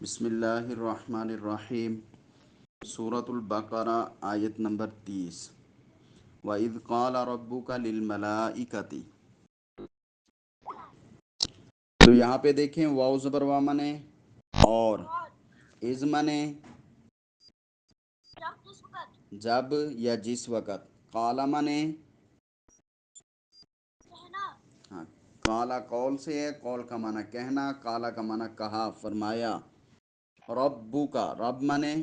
بسم اللہ الرحمن الرحیم۔ سورۃ البقرہ آیت نمبر 30۔ وَإِذْ قَالَ رَبُّكَ لِلْمَلَائِكَةِ۔ تو یہاں پہ دیکھیں واو زبر وا منے اور از منے جب یا جس وقت، قال منے ہاں قالا قول سے ہے، قول کا معنی کہنا، قالا کا معنی کہا، فرمایا۔ ربو کا رب منے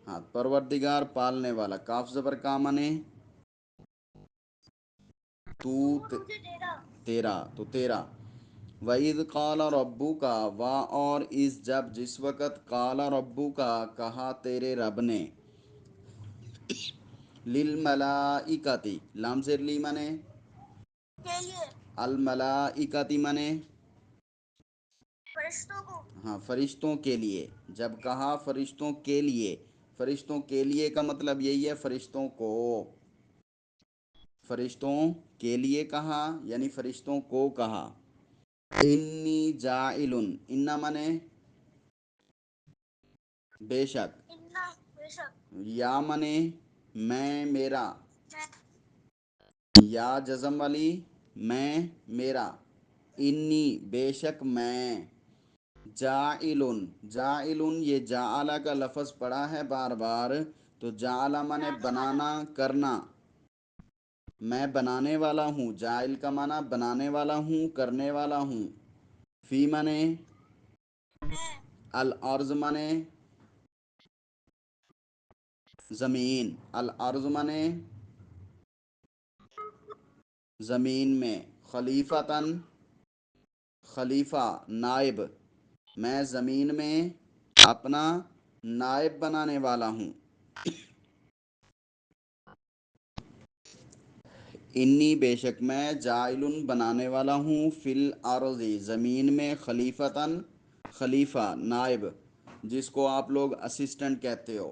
ہاں پروردگار پالنے والا، کاف زبر کا منے تو تیرا، تو تیرا۔ وَإِذْ قَالَ رَبُّكَ وا اور اس جب جس وقت قال ربک کہا تیرے رب نے، للملائکتی لام زیر لی منے الملائکتی منے ہاں فرشتوں کے لیے، جب کہا فرشتوں کے لیے، فرشتوں کے لیے کا مطلب یہی ہے فرشتوں کو، فرشتوں کے لیے کہا یعنی فرشتوں کو کہا۔ انی جاعل، انا منے بے شک، یا منے میں میرا، یا جزم والی میں میرا، انی بے شک میں، جاعل، جاعل یہ جعل کا لفظ پڑا ہے بار بار، تو جعل منے بنانا کرنا، میں بنانے والا ہوں، جاعل کا معنی بنانے والا ہوں، کرنے والا ہوں۔ فی منے الارض منے زمین، الارض منے زمین میں، خلیفتاً خلیفہ نائب، میں زمین میں اپنا نائب بنانے والا ہوں۔ انی بے شک میں جاعل بنانے والا ہوں، فی الارض زمین میں، خلیفتاً خلیفہ نائب، جس کو آپ لوگ اسسٹنٹ کہتے ہو،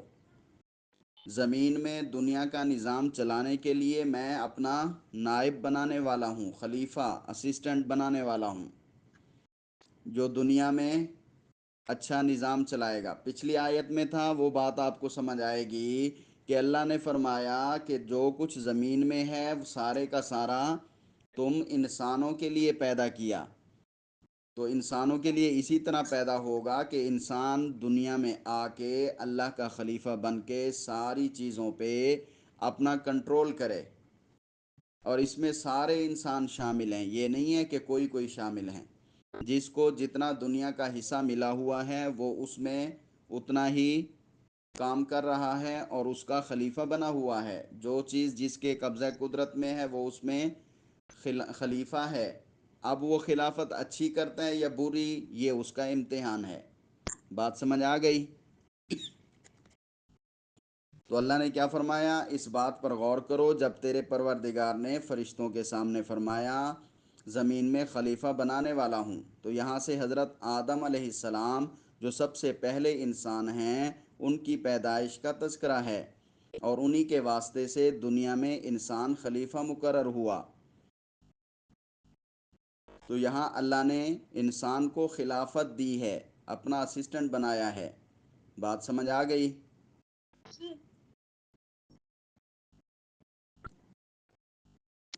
زمین میں دنیا کا نظام چلانے کے لیے میں اپنا نائب بنانے والا ہوں، خلیفہ اسسٹنٹ بنانے والا ہوں، جو دنیا میں اچھا نظام چلائے گا۔ پچھلی آیت میں تھا وہ بات آپ کو سمجھ آئے گی کہ اللہ نے فرمایا کہ جو کچھ زمین میں ہے وہ سارے کا سارا تم انسانوں کے لیے پیدا کیا، تو انسانوں کے لیے اسی طرح پیدا ہوگا کہ انسان دنیا میں آ کے اللہ کا خلیفہ بن کے ساری چیزوں پہ اپنا کنٹرول کرے، اور اس میں سارے انسان شامل ہیں، یہ نہیں ہے کہ کوئی کوئی شامل ہیں، جس کو جتنا دنیا کا حصہ ملا ہوا ہے وہ اس میں اتنا ہی کام کر رہا ہے اور اس کا خلیفہ بنا ہوا ہے، جو چیز جس کے قبضہ قدرت میں ہے وہ اس میں خلیفہ ہے۔ اب وہ خلافت اچھی کرتا ہے یا بری، یہ اس کا امتحان ہے۔ بات سمجھ آ گئی؟ تو اللہ نے کیا فرمایا، اس بات پر غور کرو جب تیرے پروردگار نے فرشتوں کے سامنے فرمایا زمین میں خلیفہ بنانے والا ہوں، تو یہاں سے حضرت آدم علیہ السلام جو سب سے پہلے انسان ہیں ان کی پیدائش کا تذکرہ ہے، اور انہی کے واسطے سے دنیا میں انسان خلیفہ مقرر ہوا۔ تو یہاں اللہ نے انسان کو خلافت دی ہے، اپنا اسسٹنٹ بنایا ہے۔ بات سمجھ آ گئی؟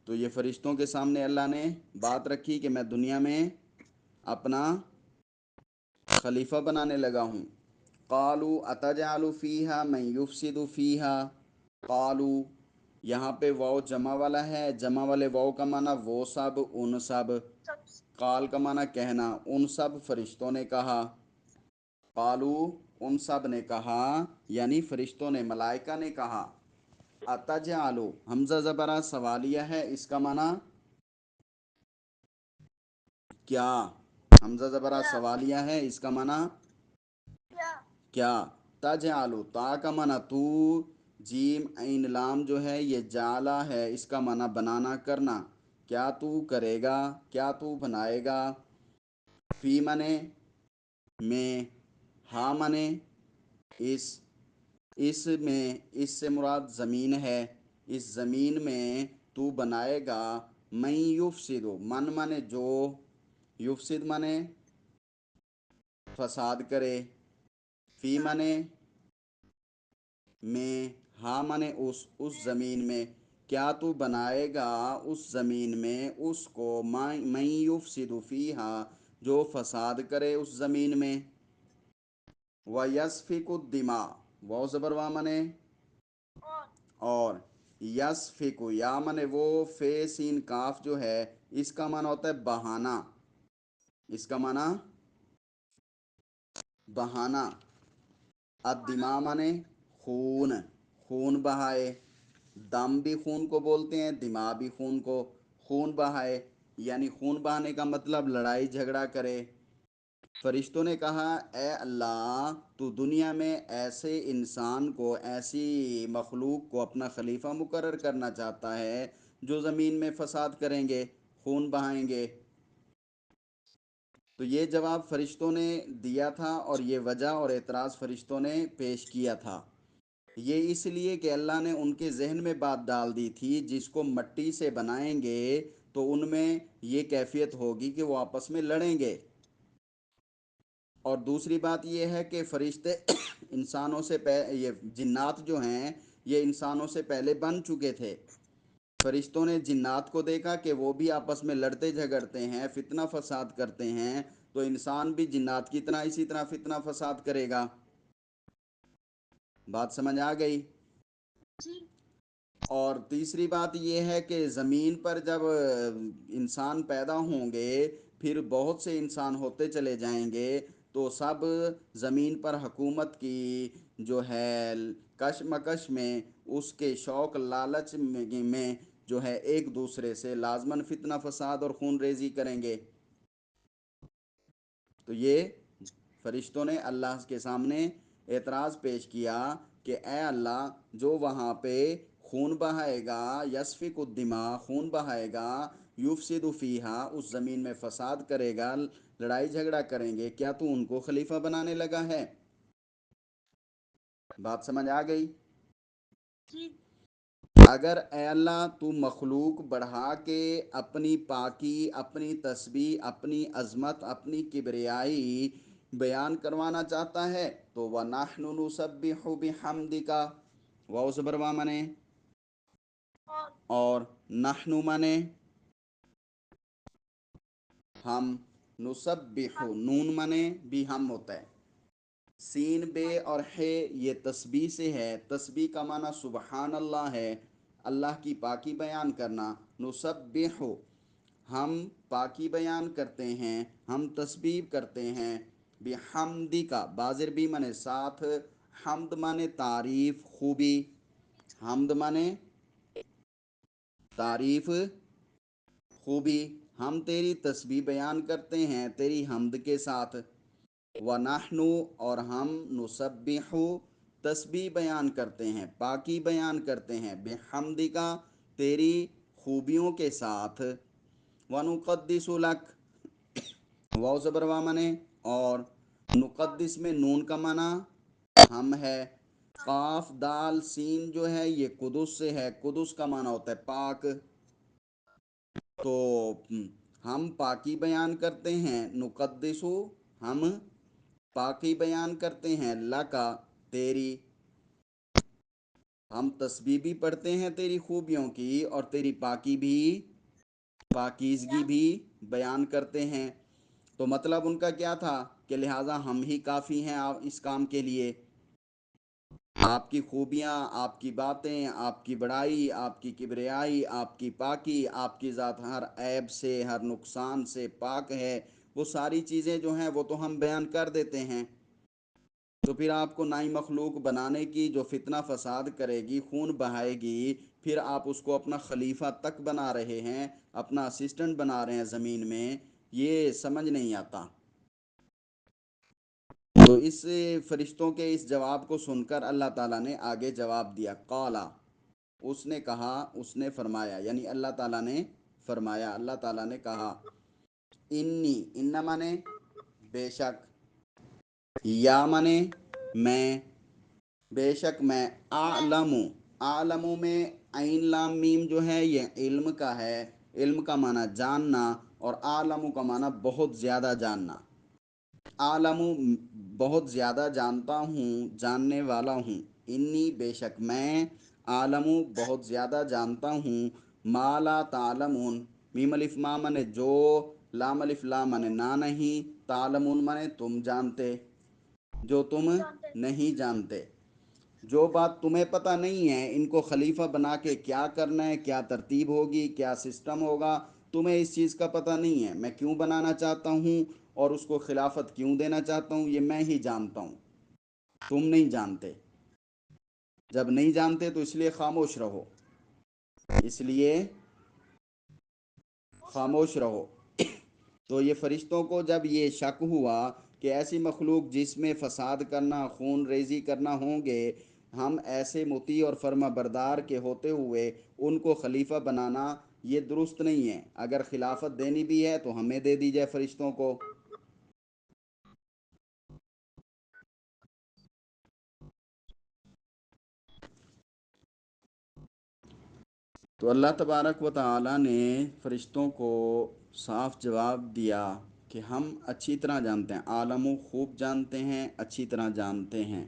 تو یہ فرشتوں کے سامنے اللہ نے بات رکھی کہ میں دنیا میں اپنا خلیفہ بنانے لگا ہوں۔ قالوا اتجعل فیہا من یفسد فیہا، قالوا یہاں پہ واو جمع والا ہے، جمع والے واو کا معنی وہ سب، ان سب، قال کا معنی کہنا، ان سب فرشتوں نے کہا، قالوا ان سب نے کہا یعنی فرشتوں نے، ملائکہ نے کہا۔ اتجعل حمزہ زبرہ سوالیہ ہے، اس کا معنی کیا، حمزہ زبرہ سوالیہ ہے، اس کا معنی کیا، تجعل تا کا معنی تو، جیم عین لام جو ہے یہ جعلہ ہے، اس کا معنی بنانا کرنا، کیا تو کرے گا، کیا تو بنائے گا، فی منے میں، ہا منے اس میں، اس سے مراد زمین ہے، اس زمین میں تو بنائے گا، من یفسد من منے جو، یفسد منے فساد کرے، فی مانے میں، ہاں مانے اس زمین میں، کیا تو بنائے گا اس زمین میں اس کو، من یفسد فیہا جو فساد کرے اس زمین میں، وَيَسْفِكُ الدِّمَاء، واو زبر وا مانے اور، یسفک یا مانے وہ، فے سین کاف جو ہے اس کا معنی ہوتا ہے بہانا، اس کا معنی بہانا، الدماء مانے خون، خون بہائے، دم بھی خون کو بولتے ہیں، دماغ بھی خون کو، خون بہائے یعنی خون بہانے کا مطلب لڑائی جھگڑا کرے۔ فرشتوں نے کہا اے اللہ تو دنیا میں ایسے انسان کو، ایسی مخلوق کو اپنا خلیفہ مقرر کرنا چاہتا ہے جو زمین میں فساد کریں گے، خون بہائیں گے؟ تو یہ جواب فرشتوں نے دیا تھا، اور یہ وجہ اور اعتراض فرشتوں نے پیش کیا تھا، یہ اس لیے کہ اللہ نے ان کے ذہن میں بات ڈال دی تھی جس کو مٹی سے بنائیں گے تو ان میں یہ کیفیت ہوگی کہ وہ آپس میں لڑیں گے۔ اور دوسری بات یہ ہے کہ فرشتے انسانوں سے یہ جنات جو ہیں یہ انسانوں سے پہلے بن چکے تھے، فرشتوں نے جنات کو دیکھا کہ وہ بھی آپس میں لڑتے جھگڑتے ہیں، فتنہ فساد کرتے ہیں، تو انسان بھی جنات کی طرح اسی طرح فتنہ فساد کرے گا۔ بات سمجھ آ گئی؟ اور تیسری بات یہ ہے کہ زمین پر جب انسان پیدا ہوں گے، پھر بہت سے انسان ہوتے چلے جائیں گے، تو سب زمین پر حکومت کی جو ہے کشمکش میں، اس کے شوق لالچ میں جو ہے ایک دوسرے سے لازماً فتنہ فساد اور خون ریزی کریں گے۔ تو یہ فرشتوں نے اللہ کے سامنے اعتراض پیش کیا کہ اے اللہ جو وہاں پہ خون بہائے گا، یسفک الدماء خون بہائے گا، یفسد فیہا اس زمین میں فساد کرے گا، لڑائی جھگڑا کریں گے، کیا تو ان کو خلیفہ بنانے لگا ہے؟ بات سمجھ آ گئی؟ اگر اے اللہ تو مخلوق بڑھا کے اپنی پاکی، اپنی تسبیح، اپنی عظمت، اپنی کبریائی بیان کروانا چاہتا ہے تو وَنَحْنُ نُسَبِّحُ بِحَمْدِكَ، واو زبر وا مانے اور، نحنو مانے ہم، نسبح نون مانے بھی ہم ہوتا ہے، سین بے اور ہے یہ تسبیح سے ہے، تسبیح کا معنی سبحان اللہ ہے، اللہ کی پاکی بیان کرنا، نسبح ہم پاکی بیان کرتے ہیں، ہم تسبیح کرتے ہیں، بحمدی کا بازر بھی مانے ساتھ، حمد مانے تعریف خوبی، حمد مانے تعریف خوبی، ہم تیری تسبیح بیان کرتے ہیں تیری حمد کے ساتھ، وَنَحْنُ اور ہم، نُسَبِّحُ تسبیح بیان کرتے ہیں، پاکی بیان کرتے ہیں، بِحَمْدِکَ تیری خوبیوں کے ساتھ، وَنُقَدِّسُ لَكَ واو زبر وا مانے اور، نقدس میں نون کا معنی ہم ہے، قاف دال سین جو ہے یہ قدس سے ہے، قدس کا معنی ہوتا ہے پاک، تو ہم پاکی بیان کرتے ہیں، نقدسو ہم پاکی بیان کرتے ہیں، لکا تیری، ہم تسبیح بھی پڑھتے ہیں تیری خوبیوں کی اور تیری پاکی بھی، پاکیزگی بھی بیان کرتے ہیں۔ تو مطلب ان کا کیا تھا کہ لہٰذا ہم ہی کافی ہیں اس کام کے لیے، آپ کی خوبیاں، آپ کی باتیں، آپ کی بڑائی، آپ کی کبریائی، آپ کی پاکی، آپ کی ذات ہر عیب سے، ہر نقصان سے پاک ہے، وہ ساری چیزیں جو ہیں وہ تو ہم بیان کر دیتے ہیں، تو پھر آپ کو نئی مخلوق بنانے کی جو فتنہ فساد کرے گی، خون بہائے گی، پھر آپ اس کو اپنا خلیفہ تک بنا رہے ہیں، اپنا اسسٹنٹ بنا رہے ہیں زمین میں، یہ سمجھ نہیں آتا۔ تو اس فرشتوں کے اس جواب کو سن کر اللہ تعالیٰ نے آگے جواب دیا، قالا اس نے کہا، اس نے فرمایا، یعنی اللہ تعالیٰ نے فرمایا، اللہ تعالیٰ نے کہا، انی ان مانے بے شک، یا مانے میں، بے شک میں، اعلم، اعلم میں عین لام میم جو ہے یہ علم کا ہے، علم کا معنی جاننا، اور اعلم کا معنی بہت زیادہ جاننا، عالم بہت زیادہ جانتا ہوں، جاننے والا ہوں، انی بے شک میں، عالم بہت زیادہ جانتا ہوں، ما لا تعلمون، میم الف ما منے جو، لام الف لا منے نہ نہیں، تعلمون منے تم جانتے، جو تم نہیں جانتے۔ جو بات تمہیں پتہ نہیں ہے ان کو خلیفہ بنا کے کیا کرنا ہے، کیا ترتیب ہوگی، کیا سسٹم ہوگا، تمہیں اس چیز کا پتہ نہیں ہے، میں کیوں بنانا چاہتا ہوں اور اس کو خلافت کیوں دینا چاہتا ہوں، یہ میں ہی جانتا ہوں، تم نہیں جانتے۔ جب نہیں جانتے تو اس لیے خاموش رہو، اس لیے خاموش رہو۔ تو یہ فرشتوں کو جب یہ شک ہوا کہ ایسی مخلوق جس میں فساد کرنا، خون ریزی کرنا ہوں گے، ہم ایسے مطیع اور فرما بردار کے ہوتے ہوئے ان کو خلیفہ بنانا یہ درست نہیں ہے، اگر خلافت دینی بھی ہے تو ہمیں دے دی جائے فرشتوں کو۔ تو اللہ تبارک و تعالی نے فرشتوں کو صاف جواب دیا کہ ہم اچھی طرح جانتے ہیں، عالم و خوب جانتے ہیں، اچھی طرح جانتے ہیں۔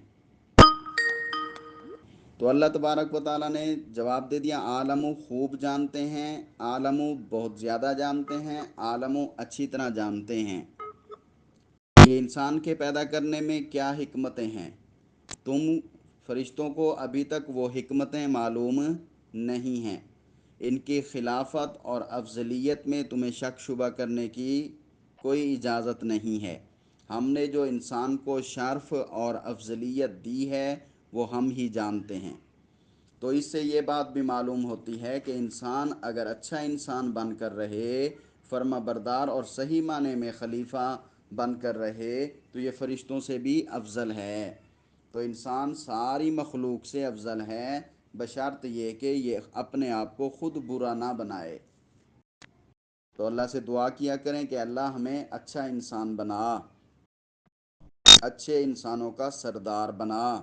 تو اللہ تبارک و تعالیٰ نے جواب دے دیا، عالم و خوب جانتے ہیں، عالم و بہت زیادہ جانتے ہیں، عالم و اچھی طرح جانتے ہیں کہ انسان کے پیدا کرنے میں کیا حکمتیں ہیں۔ تم فرشتوں کو ابھی تک وہ حکمتیں معلوم نہیں ہیں، ان کی خلافت اور افضلیت میں تمہیں شک شبہ کرنے کی کوئی اجازت نہیں ہے۔ ہم نے جو انسان کو شرف اور افضلیت دی ہے وہ ہم ہی جانتے ہیں۔ تو اس سے یہ بات بھی معلوم ہوتی ہے کہ انسان اگر اچھا انسان بن کر رہے، فرما بردار اور صحیح معنی میں خلیفہ بن کر رہے، تو یہ فرشتوں سے بھی افضل ہے۔ تو انسان ساری مخلوق سے افضل ہے، بشرط یہ کہ یہ اپنے آپ کو خود برا نہ بنائے۔ تو اللہ سے دعا کیا کریں کہ اللہ ہمیں اچھا انسان بنا، اچھے انسانوں کا سردار بنا۔